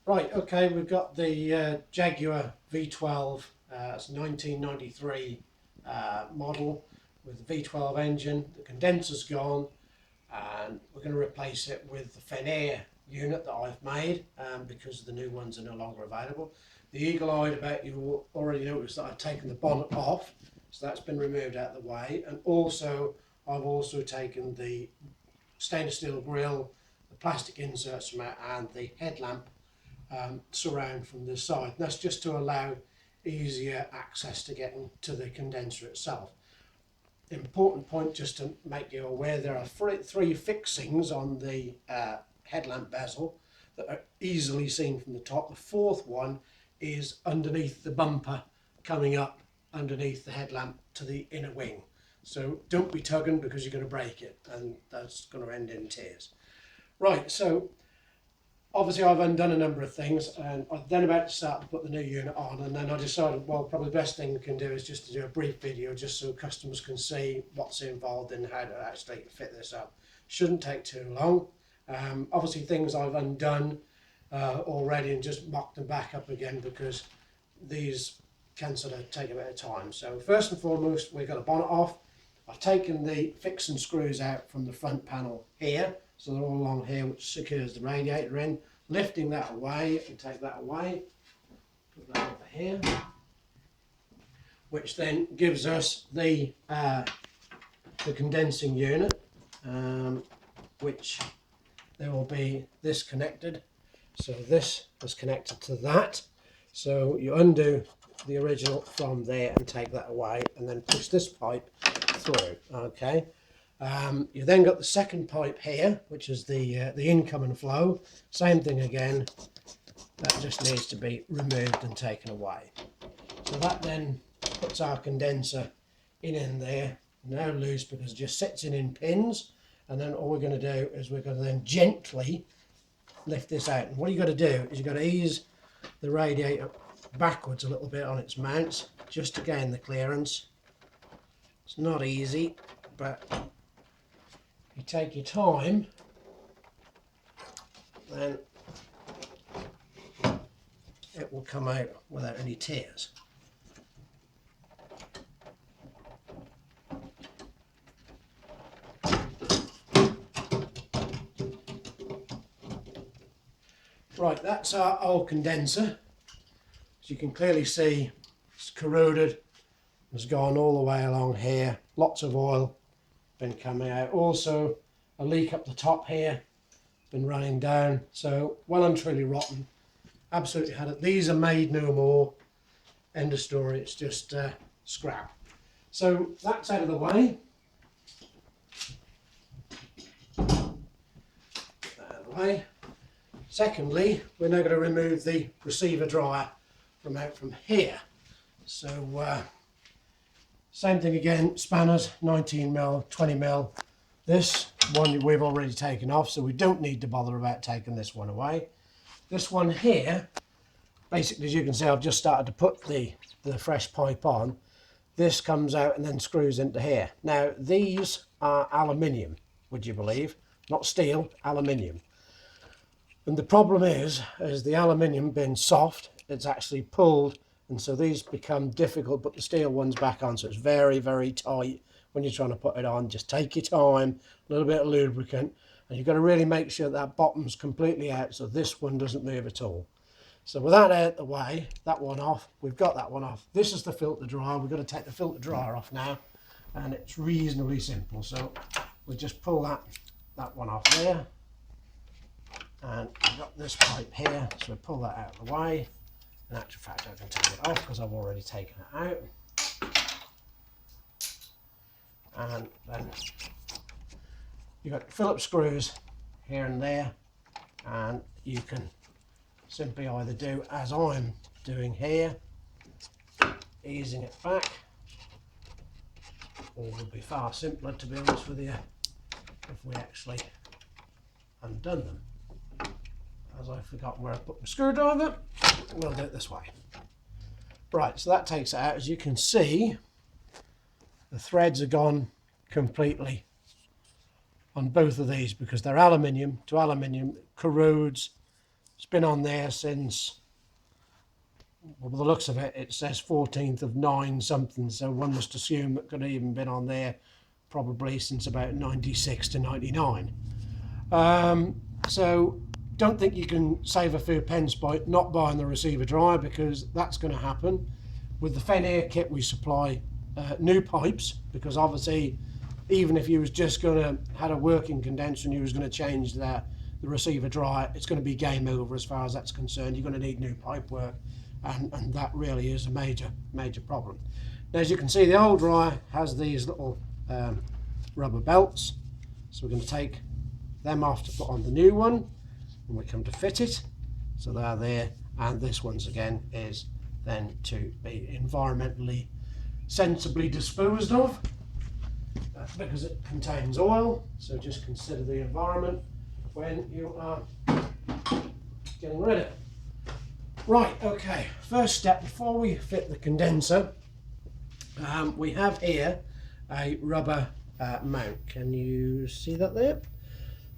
Right, okay, we've got the Jaguar V12, it's a 1993 model with the V12 engine. The condenser's gone, and we're going to replace it with the FEN-AIR unit that I've made because the new ones are no longer available. The eagle-eyed about you will already noticed that I've taken the bonnet off, so that's been removed out of the way, and also I've also taken the stainless steel grille, the plastic inserts from it, and the headlamp surround from this side. And that's just to allow easier access to getting to the condenser itself. Important point just to make you aware, there are three fixings on the headlamp bezel that are easily seen from the top. The fourth one is underneath the bumper, coming up underneath the headlamp to the inner wing. So don't be tugging because you're going to break it, and that's going to end in tears. Right, so obviously I've undone a number of things, and I'm then about to start to put the new unit on, and then I decided, well, probably the best thing we can do is just to do a brief video just so customers can see what's involved in how to actually fit this up. Shouldn't take too long. Obviously things I've undone already and just mocked them back up again because these can sort of take a bit of time. So first and foremost, we've got the bonnet off. I've taken the fixing screws out from the front panel here, so they're all along here, which secures the radiator in. Lifting that away, and take that away, put that over here, which then gives us the condensing unit, which there will be this connected. So this is connected to that. So you undo the original from there and take that away, and then push this pipe through. Okay. You then got the second pipe here, which is the incoming flow. Same thing again. That just needs to be removed and taken away. So that then puts our condenser in there. Now loose because it just sits in pins. And then all we're going to do is we're going to then gently lift this out. And what you've got to do is you've got to ease the radiator backwards a little bit on its mounts just to gain the clearance. It's not easy, but you take your time, then it will come out without any tears. Right, that's our old condenser. As you can clearly see, it's corroded, it's gone all the way along here, lots of oil been coming out. Also a leak up the top here, been running down, so well and truly rotten. Absolutely had it. These are made no more, end of story. It's just scrap. So that's out of the way. Put that out of the way. Secondly, we're now going to remove the receiver dryer from here. So same thing again, spanners, 19mm, 20mm. This one we've already taken off, so we don't need to bother about taking this one away. This one here, basically, as you can see, I've just started to put the fresh pipe on. This comes out and then screws into here. Now, these are aluminium, would you believe? Not steel, aluminium. And the problem is the aluminium being soft, it's actually pulled, and so these become difficult, but the steel one's back on, so it's very, very tight when you're trying to put it on. Just take your time, a little bit of lubricant, and you've got to really make sure that bottom's completely out so this one doesn't move at all. So with that out the way, that one off, we've got that one off. This is the filter dryer. We've got to take the filter dryer off now, and it's reasonably simple. So we'll just pull that one off there, and we've got this pipe here, so we pull that out of the way. In actual fact, I can take it off because I've already taken it out. And then you've got Phillips screws here and there, and you can simply either do as I'm doing here, easing it back, or it would be far simpler, to be honest with you, if we actually undone them. As I've forgotten where I put my screwdriver, we'll do it this way. Right, so that takes it out. As you can see, the threads are gone completely on both of these because they're aluminium to aluminium, corrodes It's been on there since, well, by the looks of it, it says 14th of 9 something, so one must assume it could have even been on there probably since about 96 to 99. So don't think you can save a few pence by not buying the receiver dryer, because that's going to happen. With the FEN-AIR kit we supply new pipes, because obviously even if you was just going to had a working condenser and you was going to change the receiver dryer, it's going to be game over as far as that's concerned. You're going to need new pipe work, and that really is a major problem. Now, as you can see, the old dryer has these little rubber belts, so we're going to take them off to put on the new one when we come to fit it. So they're there, and this once again is then to be environmentally sensibly disposed of, because it contains oil. So just consider the environment when you are getting rid of it. Right, okay, first step before we fit the condenser, we have here a rubber mount. Can you see that there?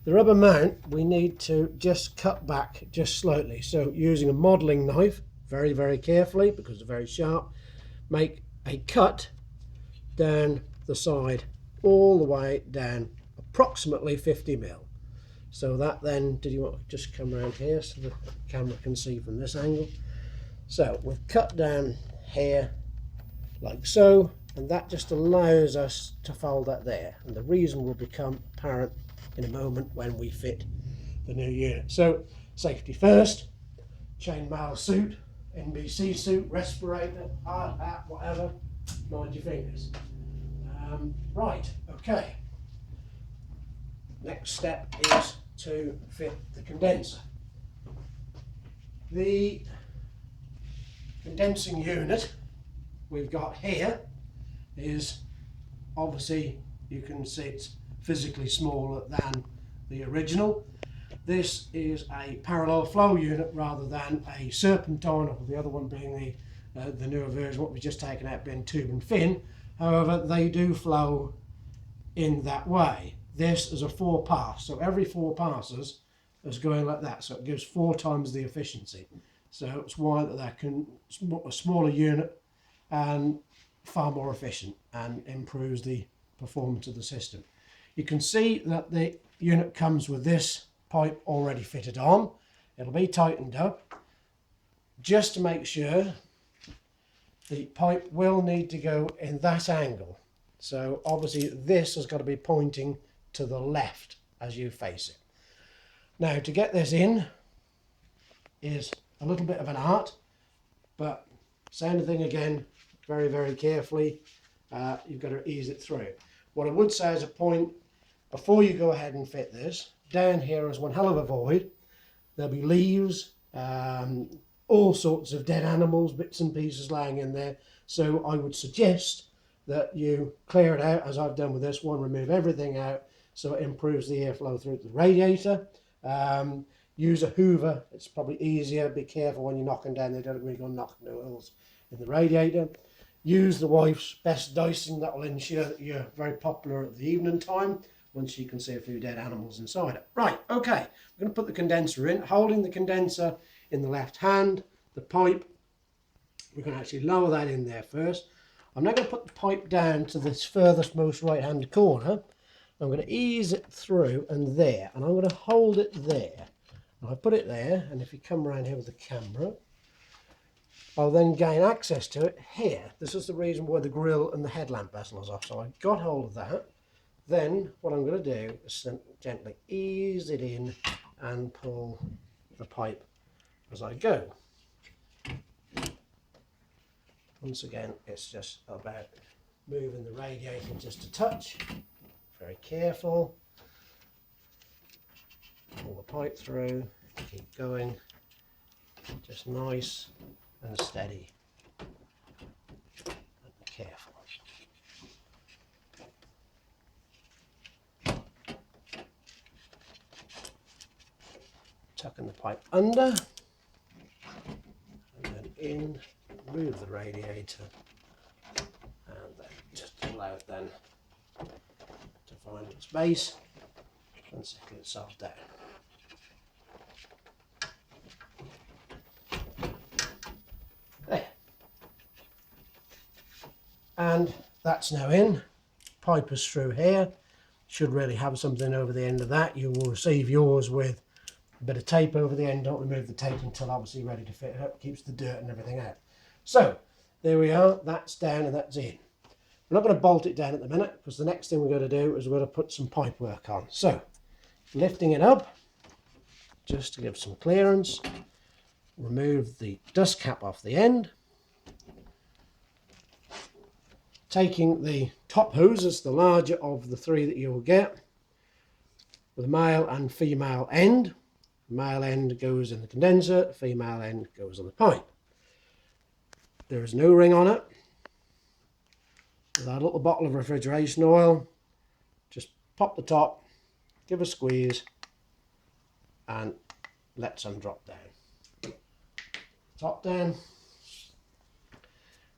The rubber mount we need to just cut back just slightly. So using a modelling knife, very carefully, because it's very sharp, make a cut down the side all the way down approximately 50mm. So that then, did you want to just come around here so the camera can see from this angle? So we've cut down here like so, and that just allows us to fold that there, and the reason will become apparent in a moment when we fit the new unit. So safety first, chainmail suit, NBC suit, respirator, hard hat, whatever, mind your fingers. Right, okay. Next step is to fit the condenser. The condensing unit we've got here is, obviously you can see it's physically smaller than the original. This is a parallel flow unit rather than a serpentine, or the other one being the newer version, what we've just taken out being tube and fin. However, they do flow in that way. This is a 4-pass, so every 4 passes is going like that, so it gives 4 times the efficiency. So it's why that can a smaller unit and far more efficient, and improves the performance of the system. You can see that the unit comes with this pipe already fitted on. It'll be tightened up just to make sure. The pipe will need to go in that angle, so obviously this has got to be pointing to the left as you face it. Now, to get this in is a little bit of an art, but same thing again, very carefully. You've got to ease it through. What I would say as a point, before you go ahead and fit this, down here is one hell of a void. There'll be leaves, all sorts of dead animals, bits and pieces lying in there. So I would suggest that you clear it out, as I've done with this one, remove everything out so it improves the airflow through the radiator. Use a hoover, it's probably easier. Be careful when you're knocking down, they don't really go knocking the holes in the radiator. Use the wife's best dicing, that will ensure that you're very popular at the evening time, once you can see a few dead animals inside it. Right, okay, we're going to put the condenser in, holding the condenser in the left hand, the pipe, we're going to actually lower that in there first. I'm now going to put the pipe down to this furthest most right hand corner. I'm going to ease it through and there, and I'm going to hold it there. And I put it there, and if you come around here with the camera, I'll then gain access to it here. This is the reason why the grill and the headlamp bezel is off. So I got hold of that. Then what I'm going to do is gently ease it in and pull the pipe as I go. Once again, it's just about moving the radiator just a touch. Very careful. Pull the pipe through, keep going, just nice and steady and careful. Tucking the pipe under and then in, move the radiator, and then just allow it then to find its base and settle itself down. And that's now in. Pipe is through here. Should really have something over the end of that. You will receive yours with a bit of tape over the end. Don't remove the tape until obviously ready to fit it up. Keeps the dirt and everything out. So there we are. That's down and that's in. We're not going to bolt it down at the minute because the next thing we're going to do is we're going to put some pipe work on. So lifting it up just to give some clearance. Remove the dust cap off the end. Taking the top hose, it's the larger of the three that you will get, with male and female end. The male end goes in the condenser, the female end goes on the pipe. There is no ring on it. With that little bottle of refrigeration oil, just pop the top, give a squeeze, and let some drop down. Top down,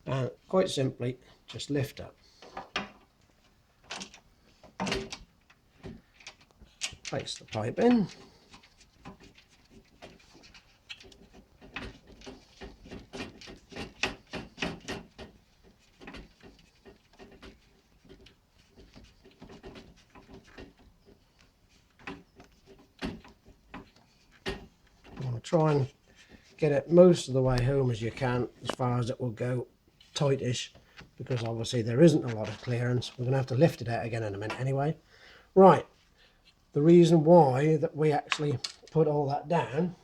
and quite simply, just lift up. Place the pipe in. You want to try and get it most of the way home as you can, as far as it will go, tightish, because obviously there isn't a lot of clearance. We're going to have to lift it out again in a minute anyway. Right, the reason why that we actually put all that down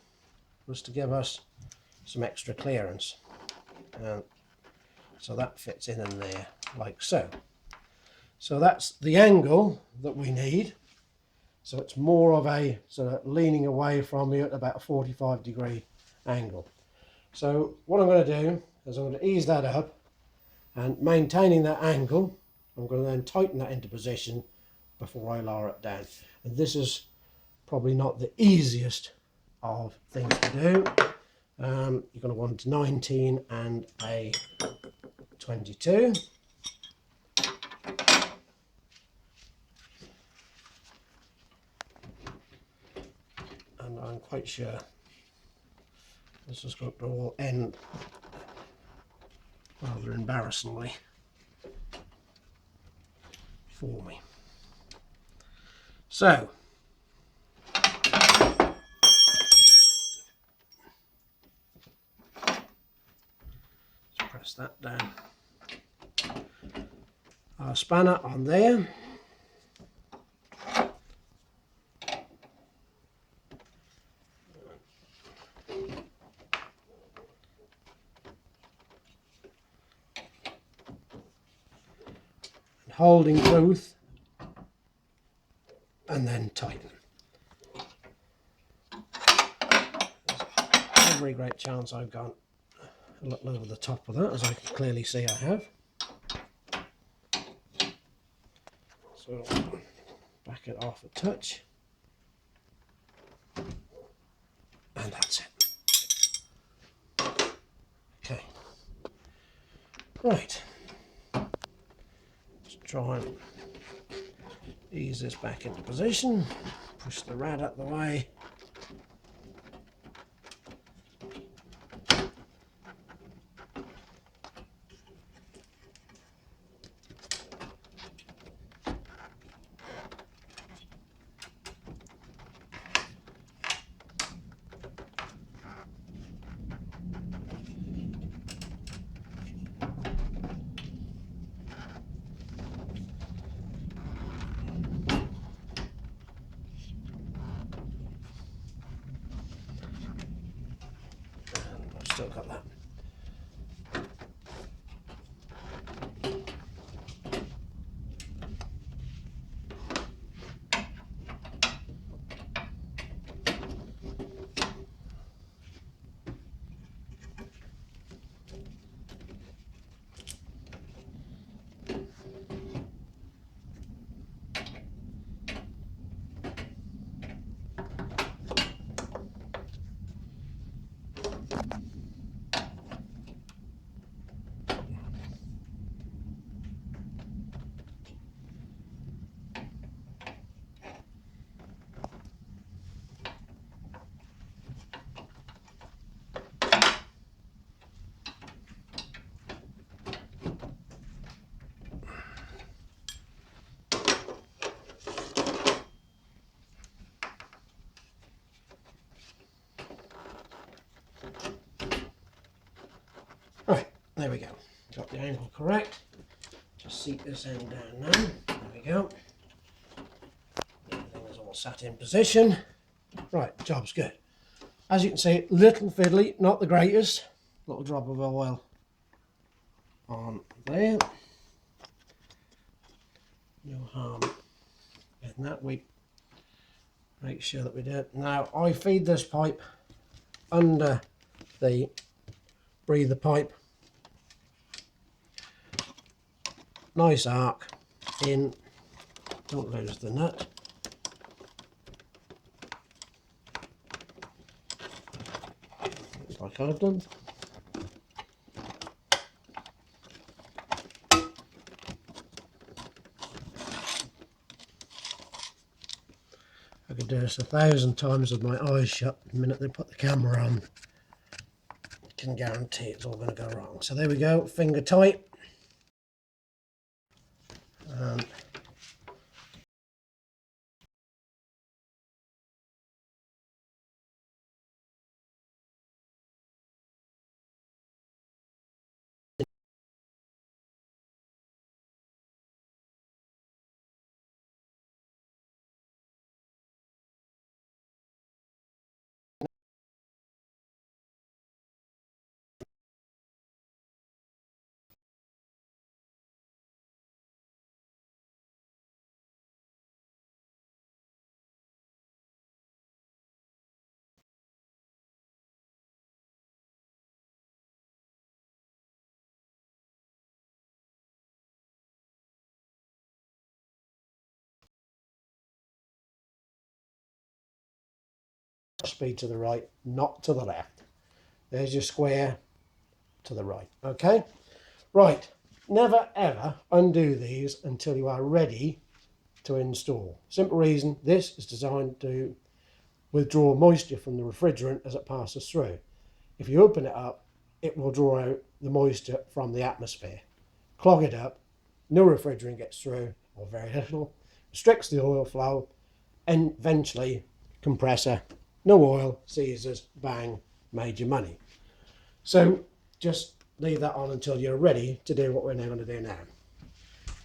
was to give us some extra clearance. So that fits in there like so. So that's the angle that we need. So it's more of a sort of leaning away from you at about a 45-degree angle. So what I'm going to do is I'm going to ease that up, and maintaining that angle, I'm going to then tighten that into position before I lower it down. And this is probably not the easiest of things to do. You're going to want 19 and a 22. And I'm quite sure this is going to all end rather embarrassingly for me. So let's press that down. Our spanner on there. Holding both and then tighten. There's every great chance I've gone a little over the top of that, as I can clearly see I have. So back it off a touch, and that's it. Okay, right. Try and ease this back into position, push the rad out of the way. Still got that. there we go. Got the angle correct. Just seat this end down now. There we go. Everything is all sat in position. Right, job's good. As you can see, little fiddly, not the greatest. Little drop of oil on there. No harm in that. We make sure that we do it. Now, I feed this pipe under the breather pipe. Nice arc in. Don't lose the nut. Like I've done. I could do this 1,000 times with my eyes shut the minute they put the camera on. Can guarantee it's all going to go wrong. So there we go, finger tight. And speed to the right, not to the left. There's your square to the right. Okay, right. Never ever undo these until you are ready to install. Simple reason, this is designed to withdraw moisture from the refrigerant as it passes through. If you open it up, it will draw out the moisture from the atmosphere, clog it up, no refrigerant gets through, or very little, restricts the oil flow, and eventually compressor, no oil, seizes, bang, made your money. So just leave that on until you're ready to do what we're now going to do now.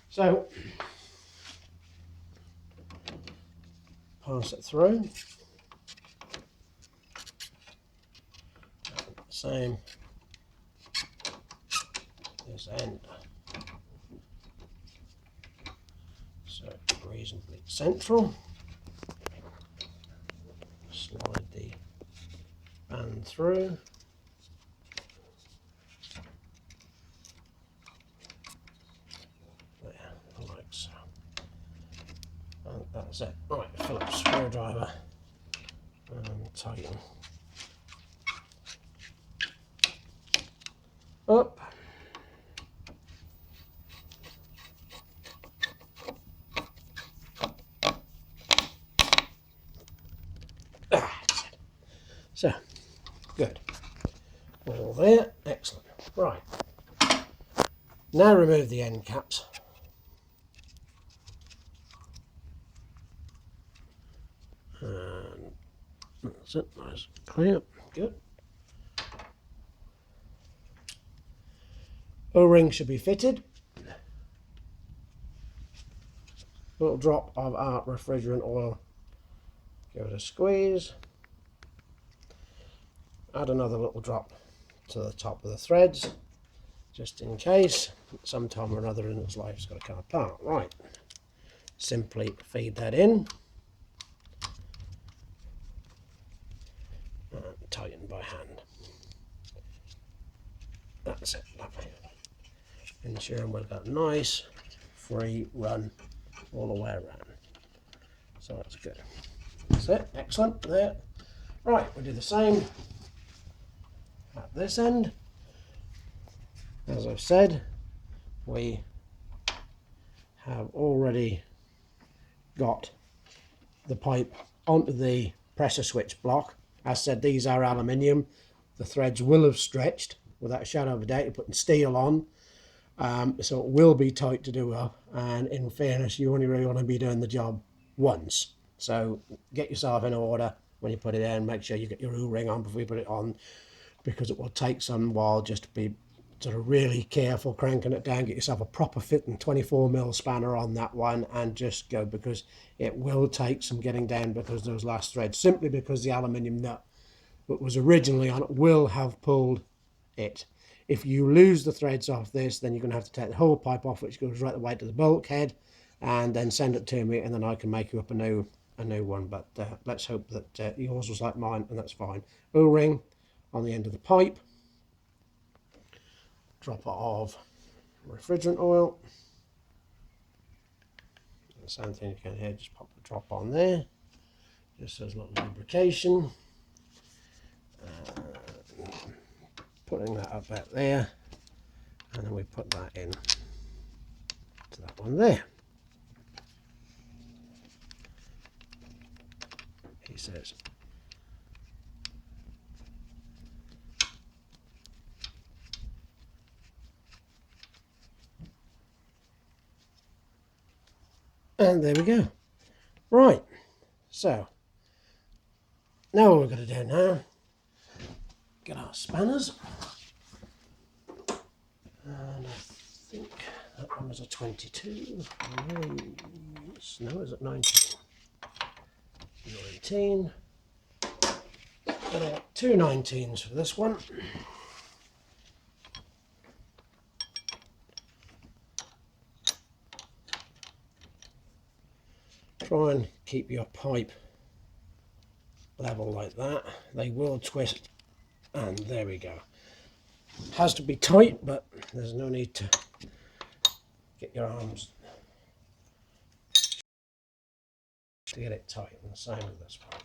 So pass it through. Same this end. So reasonably central. Slide the band through. There, like so. And that's it. Right, Phillips screwdriver and tighten up. So, good. All there, excellent. Right. Now remove the end caps. And that's it, nice, clear, good. O-ring should be fitted. A little drop of our refrigerant oil. Give it a squeeze. Add another little drop to the top of the threads, just in case sometime or another in its life it's got to come apart. Right, simply feed that in and tighten by hand. That's it, lovely. Ensuring we've got a nice free run all the way around. So that's good. That's it, excellent, there. Right, we'll do the same at this end. As I've said, we have already got the pipe onto the pressure switch block. As said, these are aluminium. The threads will have stretched without a shadow of a doubt. You're putting steel on, so it will be tight to do up. And in fairness, you only really want to be doing the job once. So get yourself in order when you put it in. Make sure you get your O-ring on before you put it on, because it will take some while just sort of really careful cranking it down, get yourself a proper fitting 24mm spanner on that one and just go, because it will take some getting down because those last threads, simply because the aluminium nut that was originally on it will have pulled it. If you lose the threads off this, then you're going to have to take the whole pipe off, which goes right the way to the bulkhead, and then send it to me, and then I can make you up a new one. But let's hope that yours was like mine, and that's fine. O-ring on the end of the pipe, dropper of refrigerant oil, the same thing you can here, just pop the drop on there, just as a little lubrication. Putting that up out there, and then we put that in to that one there. He says. And there we go. Right, so now what we're going to do now, get our spanners, and I think that one was a 22. No, is it 19? 19. And I got two 19s for this one. Try and keep your pipe level like that. They will twist, and there we go. Has to be tight, but there's no need to get your arms to get it tight. And the same with this one.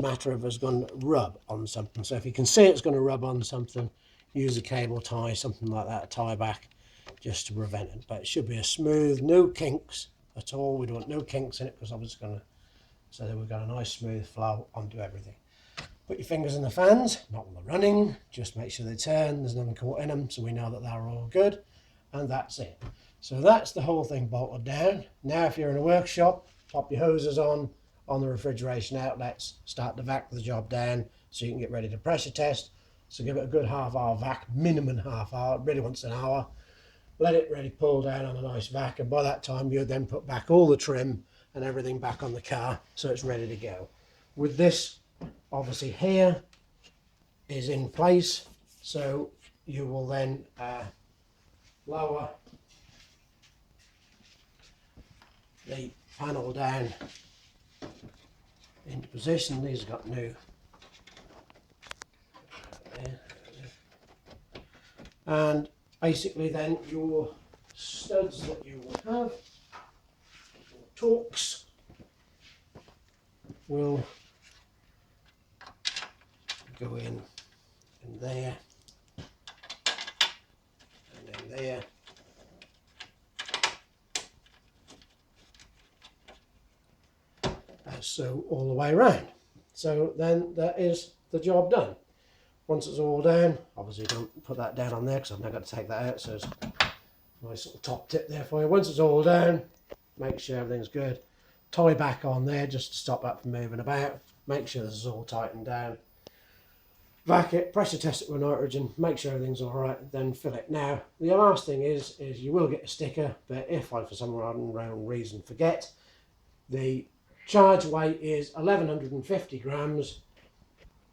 Matter of it's going to rub on something. So if you can see it's going to rub on something, use a cable tie, something like that, tie back, just to prevent it. But it should be a smooth, no kinks at all. We don't want no kinks in it, because obviously going to, so that we've got a nice smooth flow onto everything. Put your fingers in the fans, not when they're running, just make sure they turn, there's nothing caught in them, so we know that they're all good, and that's it. So that's the whole thing bolted down. Now if you're in a workshop, pop your hoses on the refrigeration outlets, start to vac the job down so you can get ready to pressure test. So give it a good half-hour vac, minimum half hour, really wants an hour. Let it really pull down on a nice vac, and by that time you then put back all the trim and everything back on the car so it's ready to go. With this, obviously here is in place, so you will then lower the panel down into position. These have got new there. And basically then your studs that you will have, your Torx, will go in there and in there, as so all the way around. So then that is the job done. Once it's all down, obviously don't put that down on there because I've now got to take that out, so there's a nice little top tip there for you. Once it's all down, make sure everything's good. Tie back on there just to stop that from moving about. Make sure this is all tightened down. Vac it, pressure test it with nitrogen, make sure everything's all right, then fill it. Now, the last thing is you will get a sticker, but if I, for some unknown reason, forget, the charge weight is 1150 grams,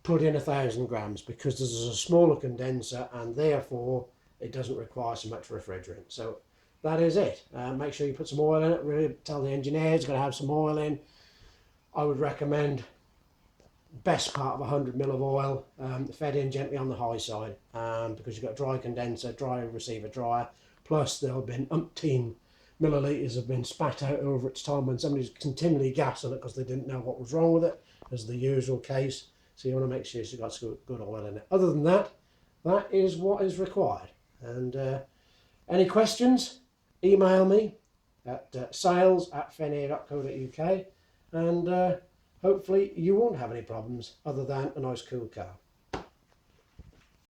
put in 1000 grams, because this is a smaller condenser and therefore it doesn't require so much refrigerant. So that is it. Make sure you put some oil in it. Really tell the engineer it's going to have some oil in. I would recommend best part of 100 ml of oil, fed in gently on the high side, because you've got dry condenser, dry receiver dryer, plus there have been umpteen millilitres have been spat out over its time when somebody's continually gassing it because they didn't know what was wrong with it, as the usual case. So you want to make sure you've got good oil in it. Other than that, that is what is required. And any questions, email me at sales@fenair.co.uk, and hopefully you won't have any problems other than a nice cool car.